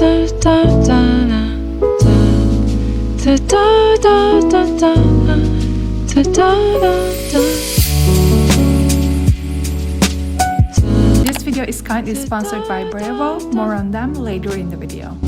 This video is kindly sponsored by Bravo. More on them later in the video.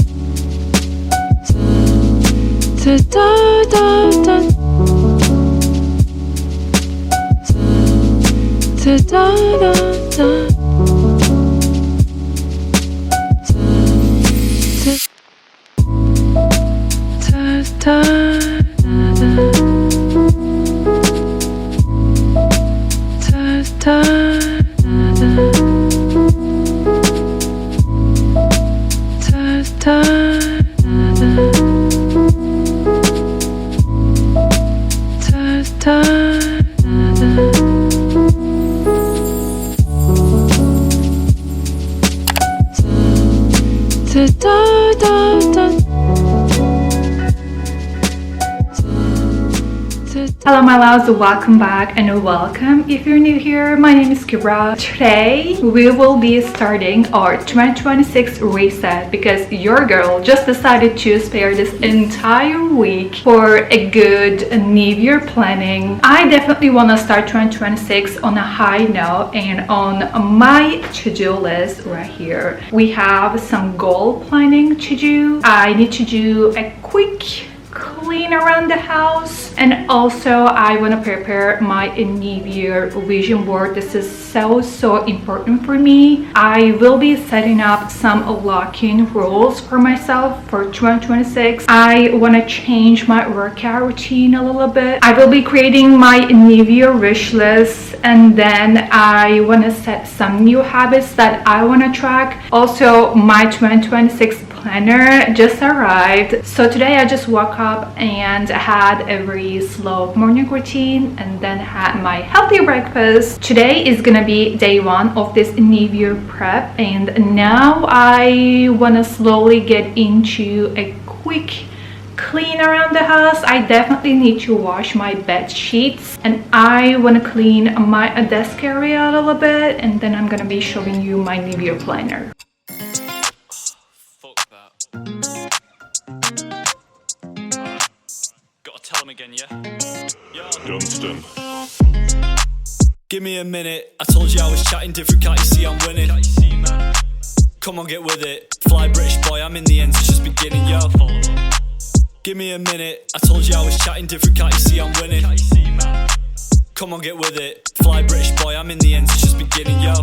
Hello my loves, welcome back and welcome if you're new here. My name is Kibra. Today we will be starting our 2026 reset because your girl just decided to spare this entire week for a good New Year planning. I definitely want to start 2026 on a high note, and on my to-do list right here we have some goal planning to do. I need to do a quick clean around the house, and also I want to prepare my New Year vision board. This is so important for me. I will be setting up some locking rules for myself for 2026. I want to change my workout routine a little bit. I will be creating my New Year wish list, and then I want to set some new habits that I want to track. Also, my 2026 planner just arrived, so today I just woke up and had a very slow morning routine and then had my healthy breakfast. Today is gonna be day one of this New Year prep, and now I want to slowly get into a quick clean around the house. I definitely need to wash my bed sheets, and I want to clean my desk area a little bit, and then I'm gonna be showing you my New Year planner. Tell him again, yeah? Dunstan. Give me a minute. I told you I was chatting different, can't you see I'm winning? Come on, get with it. Fly British boy, I'm in the end, it's just beginning, yo. Give me a minute. I told you I was chatting different, can't you see I'm winning? Come on, get with it. Fly British boy, I'm in the end, it's just beginning, yo.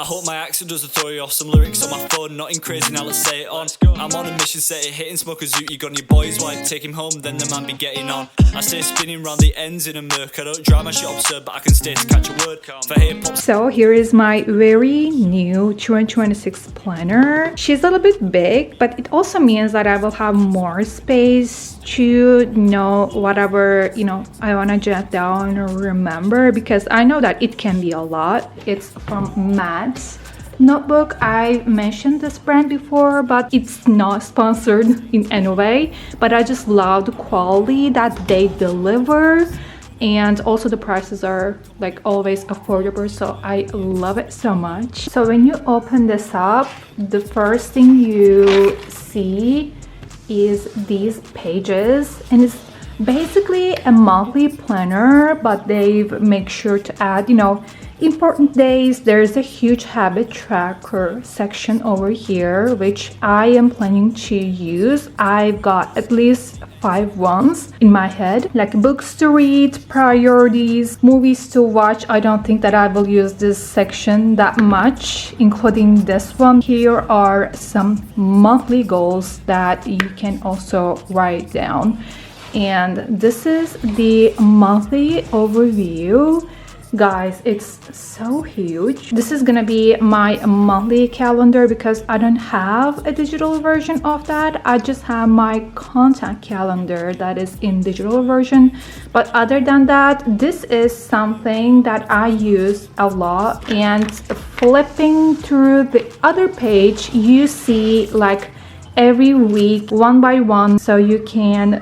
I hope my accent doesn't throw you off. Some lyrics on my phone, nothing crazy, now let's say it on. I'm on a mission, set it, hitting smoke a zoot. You got your boys white, take him home, then the man be getting on. I stay spinning round the ends in a murk. I don't drive my shit absurd, but I can stay to catch a word. For hip-hop. So here is my very new 2026 planner. She's a little bit big, but it also means that I will have more space to know whatever, I want to jot down or remember, because I know that it can be a lot. It's from Matcha notebook. I mentioned this brand before, but it's not sponsored in any way, but I just love the quality that they deliver, and also the prices are like always affordable, so I love it so much. So when you open this up, the first thing you see is these pages, and it's basically a monthly planner, but they've make sure to add important days. There's a huge habit tracker section over here, which I am planning to use. I've got at least 5 ones in my head, like books to read, priorities, movies to watch. I don't think that I will use this section that much, including this one. Here are some monthly goals that you can also write down, and this is the monthly overview. Guys, it's so huge. This is gonna be my monthly calendar because I don't have a digital version of that. I just have my contact calendar that is in digital version. But other than that, this is something that I use a lot. And flipping through the other page, you see like every week, one by one, so you can,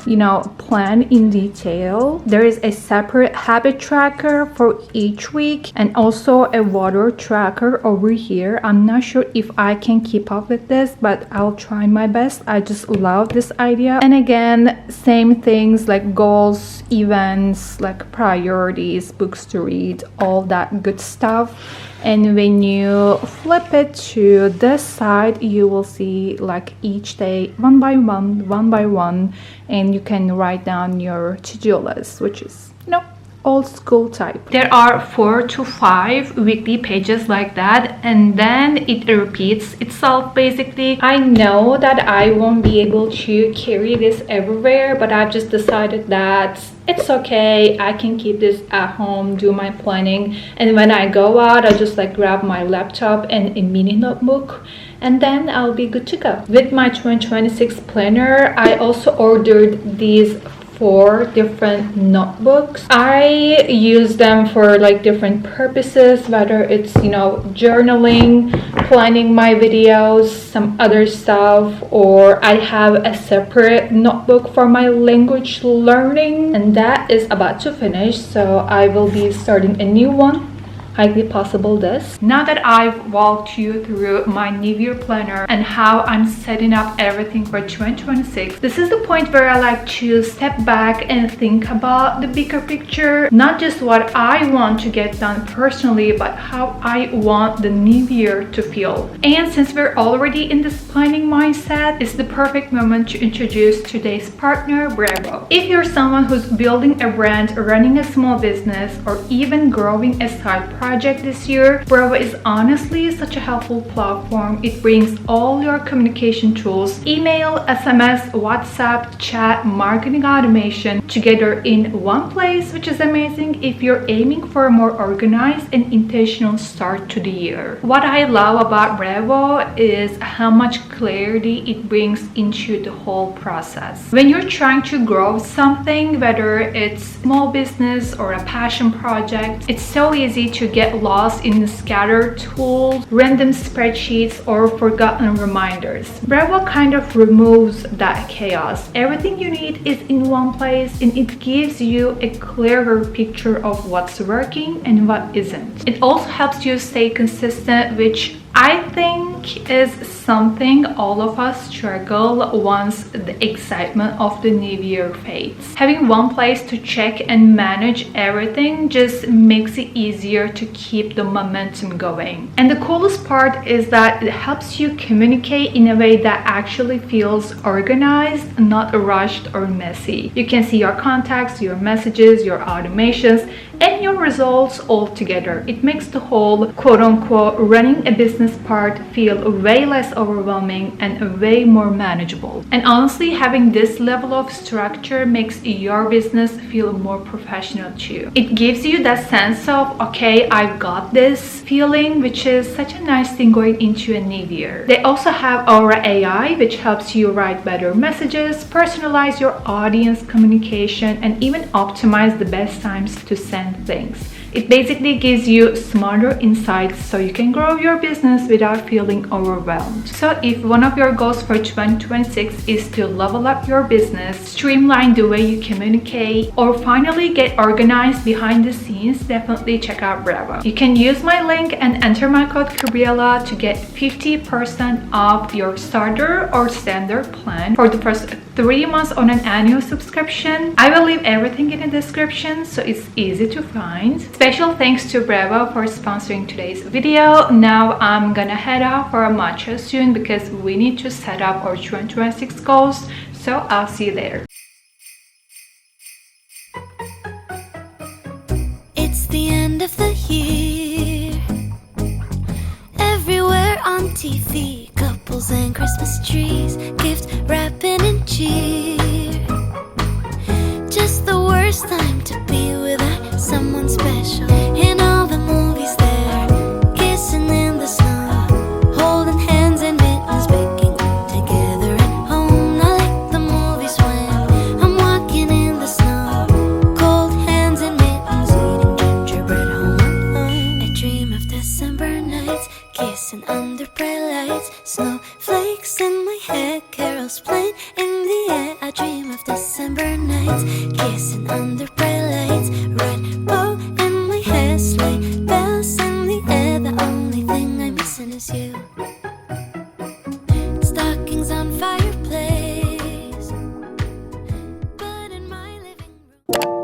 plan in detail. There is a separate habit tracker for each week and also a water tracker over here. I'm not sure if I can keep up with this, but I'll try my best. I just love this idea. And again, same things like goals, events, like priorities, books to read, all that good stuff. And when you flip it to this side, you will see like each day one by one, and you can write down your to-do list, which is, old school type. There are 4 to 5 weekly pages like that, and then it repeats itself basically. I know that I won't be able to carry this everywhere, but I've just decided that it's okay. I can keep this at home, do my planning, and when I go out, I just grab my laptop and a mini notebook, and then I'll be good to go. With my 2026 planner, I also ordered these 4 different notebooks. I use them for different purposes, whether it's journaling, planning my videos, some other stuff, or I have a separate notebook for my language learning, and that is about to finish, so I will be starting a new one. Highly possible this. Now that I've walked you through my New Year planner and how I'm setting up everything for 2026, this is the point where I like to step back and think about the bigger picture, not just what I want to get done personally, but how I want the new year to feel. And since we're already in this planning mindset, it's the perfect moment to introduce today's partner, Bravo. If you're someone who's building a brand, running a small business, or even growing a side project this year, Bravo is honestly such a helpful platform. It brings all your communication tools, email, SMS, WhatsApp, chat, marketing automation together in one place, which is amazing if you're aiming for a more organized and intentional start to the year. What I love about Bravo is how much clarity it brings into the whole process. When you're trying to grow something, whether it's small business or a passion project, it's so easy to get lost in the scattered tools, random spreadsheets, or forgotten reminders. Bravo kind of removes that chaos. Everything you need is in one place, and it gives you a clearer picture of what's working and what isn't. It also helps you stay consistent, which I think is something all of us struggle once the excitement of the new year fades. Having one place to check and manage everything just makes it easier to keep the momentum going. And the coolest part is that it helps you communicate in a way that actually feels organized, not rushed or messy. You can see your contacts, your messages, your automations, and your results all together. It makes the whole quote-unquote running a business part feel way less overwhelming and way more manageable. And honestly, having this level of structure makes your business feel more professional too. It gives you that sense of, okay, I've got this feeling, which is such a nice thing going into a new year. They also have Aura AI, which helps you write better messages, personalize your audience communication, and even optimize the best times to send things. It basically gives you smarter insights so you can grow your business without feeling overwhelmed. So if one of your goals for 2026 is to level up your business, streamline the way you communicate, or finally get organized behind the scenes, definitely check out Bravo. You can use my link and enter my code Gabriela to get 50% off your starter or standard plan for the first 3 months on an annual subscription. I will leave everything in the description so it's easy to find. Special thanks to Bravo for sponsoring today's video. Now I'm gonna head out for a matcha soon because we need to set up our 2026 goals. So I'll see you later. It's the end of the year. Everywhere on TV, couples and Christmas trees, gift wrapping and cheer. Just the worst time to be without someone special. In all the movies they're kissing in the snow, holding hands and mittens, baking together at home. Not like the movies when I'm walking in the snow, cold hands and mittens, eating gingerbread home alone. I dream of December nights, kissing under bright lights, snowflakes in my head, bells playing in the air. I dream of December nights, kissing under bright lights. Red bow in my hair, sleigh bells in the air. The only thing I'm missing is you. Stockings on fireplace, but in my living room.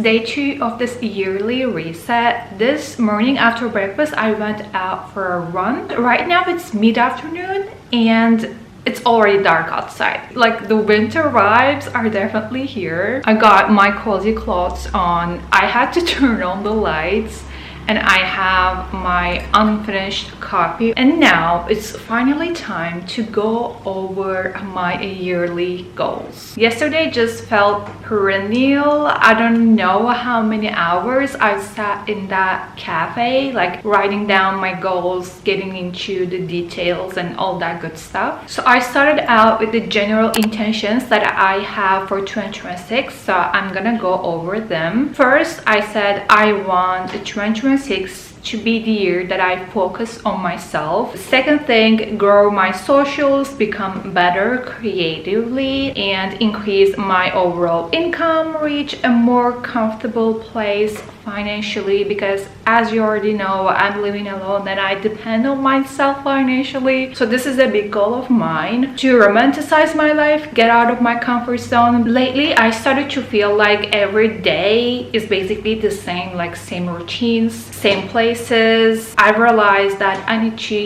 Day 2 of this yearly reset. This morning after breakfast I went out for a run. Right now it's mid-afternoon and it's already dark outside. Like the winter vibes are definitely here. I got my cozy clothes on. I had to turn on the lights and I have my unfinished copy, and now it's finally time to go over my yearly goals. Yesterday just felt perennial. I don't know how many hours I sat in that cafe, like writing down my goals, getting into the details and all that good stuff. So I started out with the general intentions that I have for 2026, so I'm gonna go over them. First, I said I want 2026 to be the year that I focus on myself. Second thing, grow my socials, become better creatively, and increase my overall income, reach a more comfortable place financially, because as you already know, I'm living alone and I depend on myself financially. So this is a big goal of mine, to romanticize my life, get out of my comfort zone. Lately, I started to feel like every day is basically the same, like same routines, same places. I realized that I need to,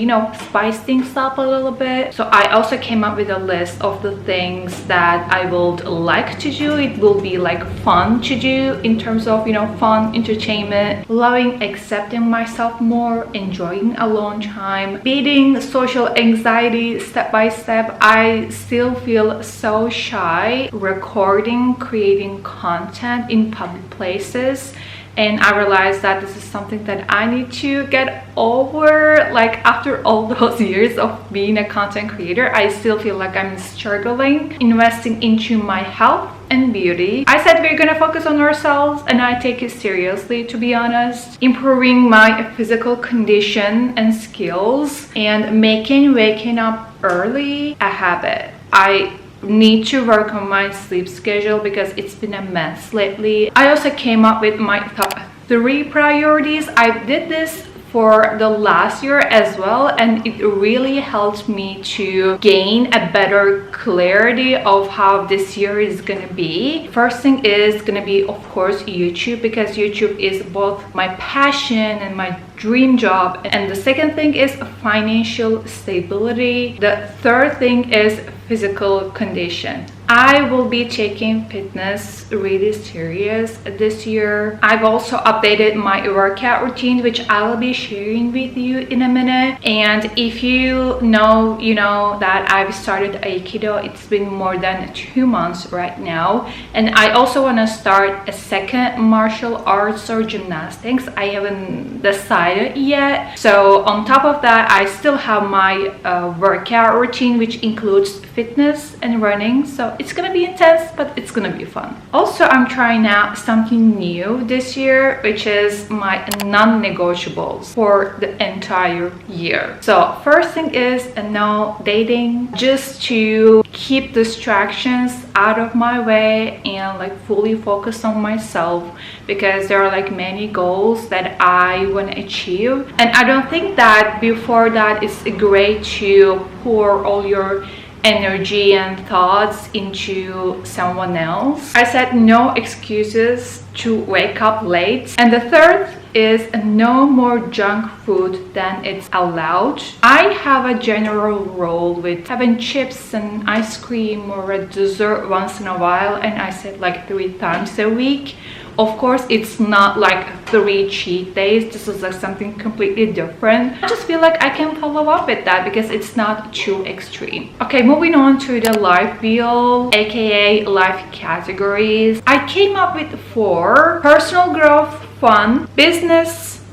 spice things up a little bit. So I also came up with a list of the things that I would like to do. It will be like fun to do in terms of, fun, entertainment, loving, accepting myself more, enjoying alone time, beating social anxiety step by step. I still feel so shy recording, creating content in public places. And I realized that this is something that I need to get over. Like after all those years of being a content creator, I still feel like I'm struggling investing into my health and beauty. I said we're gonna focus on ourselves, and I take it seriously, to be honest. Improving my physical condition and skills, and making waking up early a habit. I need to work on my sleep schedule because it's been a mess lately. I also came up with my top 3 priorities. I did this for the last year as well, and it really helped me to gain a better clarity of how this year is gonna be. First thing is gonna be, of course, YouTube, because YouTube is both my passion and my dream job. And the second thing is financial stability. The third thing is physical condition. I will be taking fitness really serious this year. I've also updated my workout routine, which I will be sharing with you in a minute. And if you know, you know that I've started Aikido. It's been more than 2 months right now. And I also want to start a second martial arts or gymnastics. I haven't decided yet. So on top of that, I still have my workout routine, which includes fitness and running. So it's gonna be intense, but it's gonna be fun. Also, I'm trying out something new this year, which is my non-negotiables for the entire year. So first thing is no dating, just to keep distractions out of my way and like fully focus on myself, because there are like many goals that I want to achieve, and I don't think that before that it's great to pour all your energy and thoughts into someone else. I said no excuses to wake up late. And the third is no more junk food than it's allowed. I have a general rule with having chips and ice cream or a dessert once in a while, and I said like 3 times a week, Of course, it's not like 3 cheat days. This is like something completely different. I just feel like I can follow up with that because it's not too extreme. Okay, moving on to the life wheel, aka life categories. I came up with 4: personal growth, fun, business,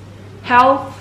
health,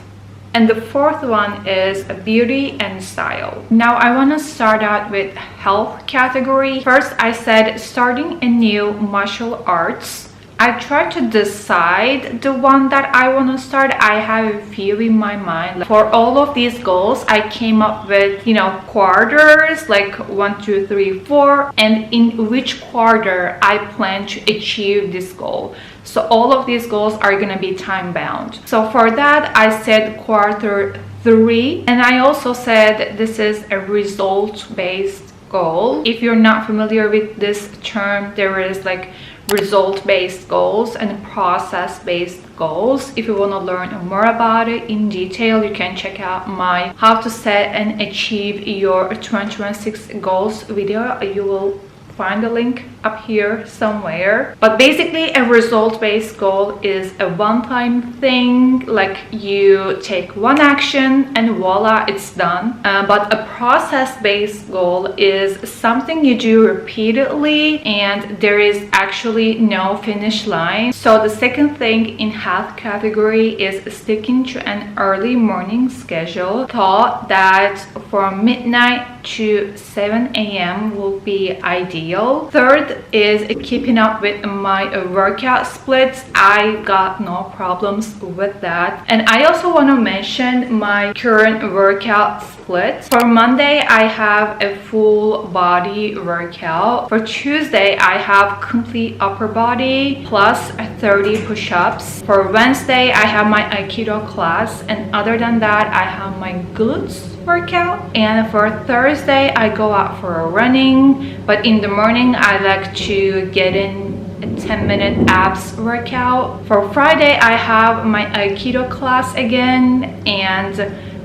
and the 4th one is beauty and style. Now I want to start out with health category. First, I said starting a new martial arts. I tried to decide the one that I want to start. I have a few in my mind. For all of these goals, I came up with, quarters, like 1, 2, 3, 4, and in which quarter I plan to achieve this goal. So all of these goals are going to be time bound. So for that, I said quarter 3, and I also said this is a result based goal. If you're not familiar with this term, there is like result-based goals and process-based goals. If you want to learn more about it in detail, you can check out my how to set and achieve your 2026 goals video. You will find the link up here somewhere. But basically, a result-based goal is a one-time thing, like you take one action and voila, it's done. But a process-based goal is something you do repeatedly and there is actually no finish line. So the second thing in health category is sticking to an early morning schedule. Thought that from midnight to 7 a.m. will be ideal. Third is keeping up with my workout splits. I got no problems with that. And I also want to mention my current workout split. For Monday, I have a full body workout. For Tuesday, I have complete upper body plus 30 push-ups. For Wednesday, I have my Aikido class. And other than that, I have my glutes workout. And for Thursday, I go out for a running, but in the morning I like to get in a 10-minute abs workout. For Friday, I have my Aikido class again, and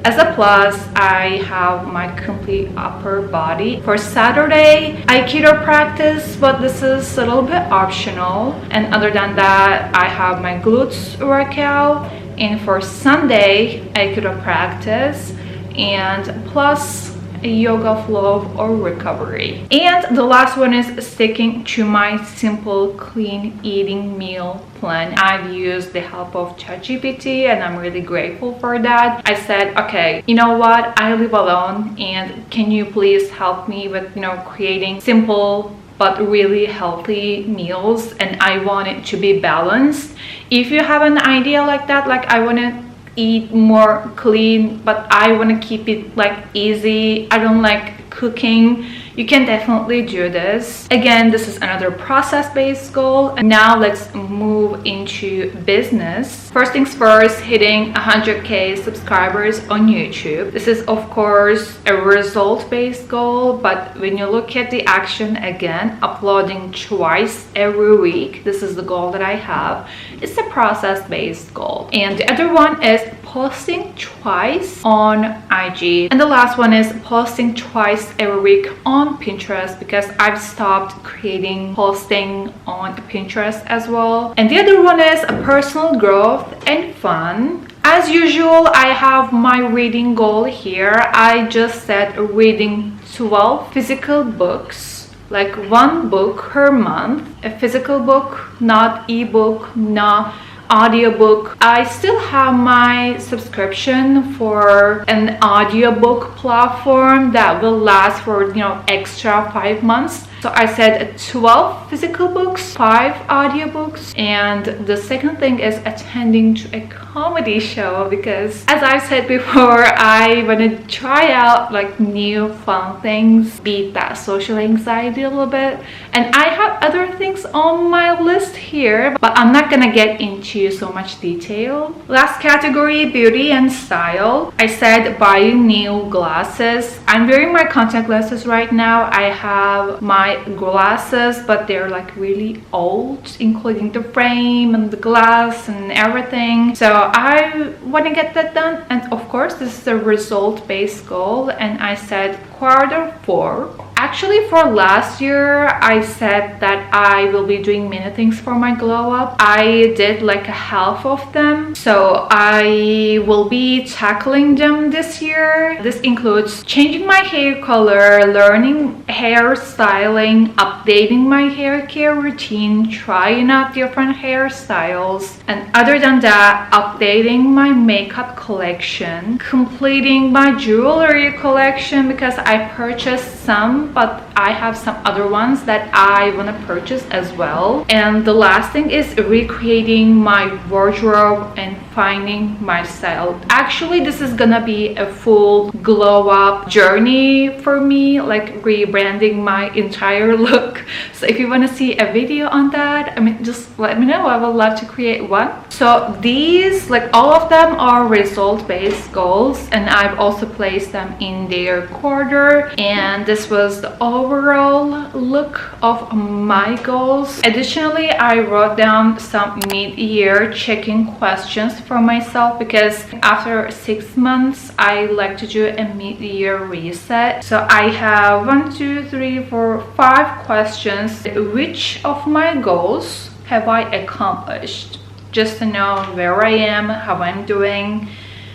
as a plus, I have my complete upper body. For Saturday, Aikido practice, but this is a little bit optional. And other than that, I have my glutes workout. And for Sunday, Aikido practice, and plus a yoga flow or recovery. And the last one is sticking to my simple clean eating meal plan. I've used the help of ChatGPT and I'm really grateful for that. I said, okay, you know what, I live alone and can you please help me with creating simple but really healthy meals, and I want it to be balanced. If you have an idea like that, like I want to eat more clean but I want to keep it like easy, I don't like cooking, you can definitely do this. Again, this is another process-based goal. And now let's move into business. First things first, hitting 100k subscribers on YouTube. This is of course a result-based goal, but when you look at the action, again, uploading twice every week, this is the goal that I have. It's a process-based goal. And the other one is posting twice on IG. And the last one is posting twice every week on Pinterest, because I've stopped posting on Pinterest as well. And the other one is a personal growth and fun. As usual, I have my reading goal here. I just set reading 12 physical books, like 1 book per month, a physical book, not ebook, not audiobook. I still have my subscription for an audiobook platform that will last for extra 5 months. So I said 12 physical books, 5 audiobooks. And the second thing is attending to a comedy show, because as I've said before, I want to try out like new fun things, beat that social anxiety a little bit. And I have other things on my list here, but I'm not gonna get into so much detail. Last category, beauty and style. I said buying new glasses. I'm wearing my contact glasses right now. I have my glasses, but they're like really old, including the frame and the glass and everything. So I want to get that done. And of course, this is a result-based goal. And I said quarter 4. Actually, for last year, I said that I will be doing many things for my glow up. I did like a half of them, so I will be tackling them this year. This includes changing my hair color, learning hairstyling, updating my hair care routine, trying out different hairstyles, and other than that, updating my makeup collection, completing my jewelry collection because I purchased some, but I have some other ones that I want to purchase as well. And the last thing is recreating my wardrobe and finding my style. Actually, this is gonna be a full glow up journey for me, like rebranding my entire look. So if you want to see a video on that, I mean, just let me know. I would love to create one. So these, like all of them, are result-based goals, and I've also placed them in their quarter. And this was the overall look of my goals. Additionally, I wrote down some mid-year check-in questions for myself because after 6 months I like to do a mid-year reset. So I have 1, 2, 3, 4, 5 questions. Which of my goals have I accomplished? Just to know where I am, how I'm doing.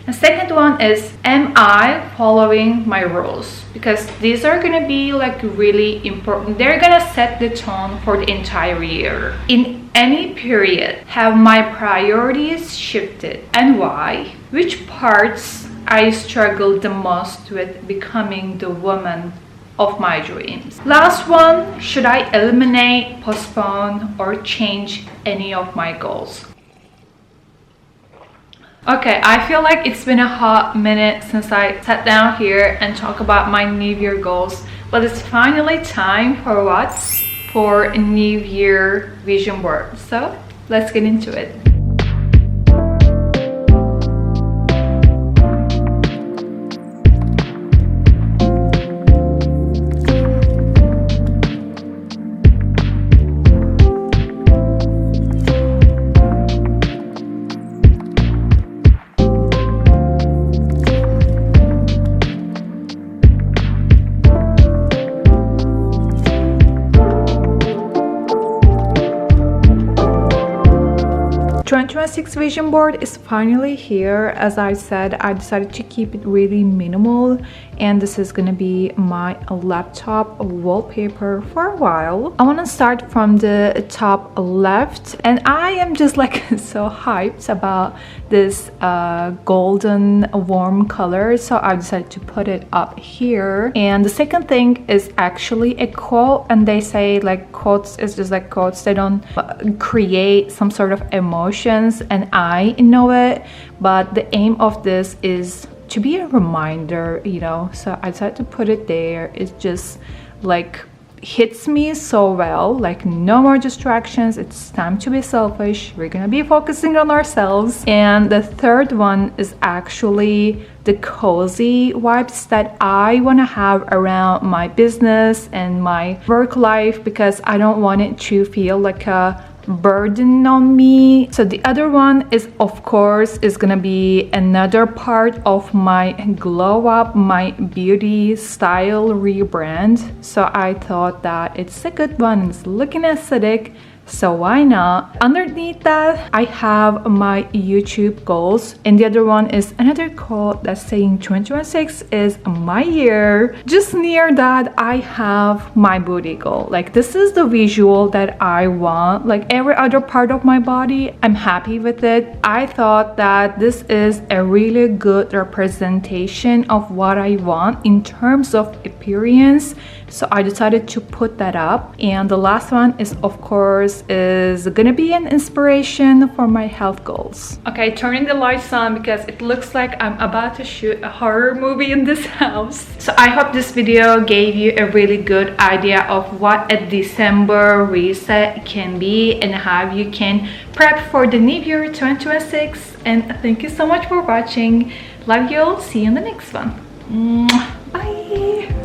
The second one is, am I following my rules? Because these are gonna be like really important. They're gonna set the tone for the entire year. In any period, have my priorities shifted and why? Which parts I struggle the most with becoming the woman of my dreams? Last one, should I eliminate, postpone, or change any of my goals? Okay, I feel like it's been a hot minute since I sat down here and talk about my New Year goals, but it's finally time for what? For a New Year vision board. So let's get into it. 2026 vision board is finally here. As I said, I decided to keep it really minimal, and this is gonna be my laptop wallpaper for a while. I want to start from the top left, and I am just like so hyped about this golden warm color, so I decided to put it up here. And the second thing is actually a quote, and they say like quotes is just like quotes, they don't create some sort of emotions, and I know it, but the aim of this is to be a reminder, you know. So I decided to put it there. It's just like hits me so well, like no more distractions, it's time to be selfish, we're gonna be focusing on ourselves. And the third one is actually the cozy vibes that I want to have around my business and my work life, because I don't want it to feel like a burden on me. So the other one is, of course, is gonna be another part of my glow up, my beauty style rebrand. So I thought that it's a good one, it's looking aesthetic, so why not? Underneath that, I have my YouTube goals, and the other one is another quote that's saying 2026 is my year. Just near that, I have my booty goal. Like, this is the visual that I want. Like every other part of my body, I'm happy with it. I thought that this is a really good representation of what I want in terms of appearance, so I decided to put that up. And the last one is, of course, is gonna be an inspiration for my health goals. Okay, turning the lights on because it looks like I'm about to shoot a horror movie in this house. So I hope this video gave you a really good idea of what a December reset can be and how you can prep for the new year 2026. And thank you so much for watching. Love you all. See you in the next one. Bye.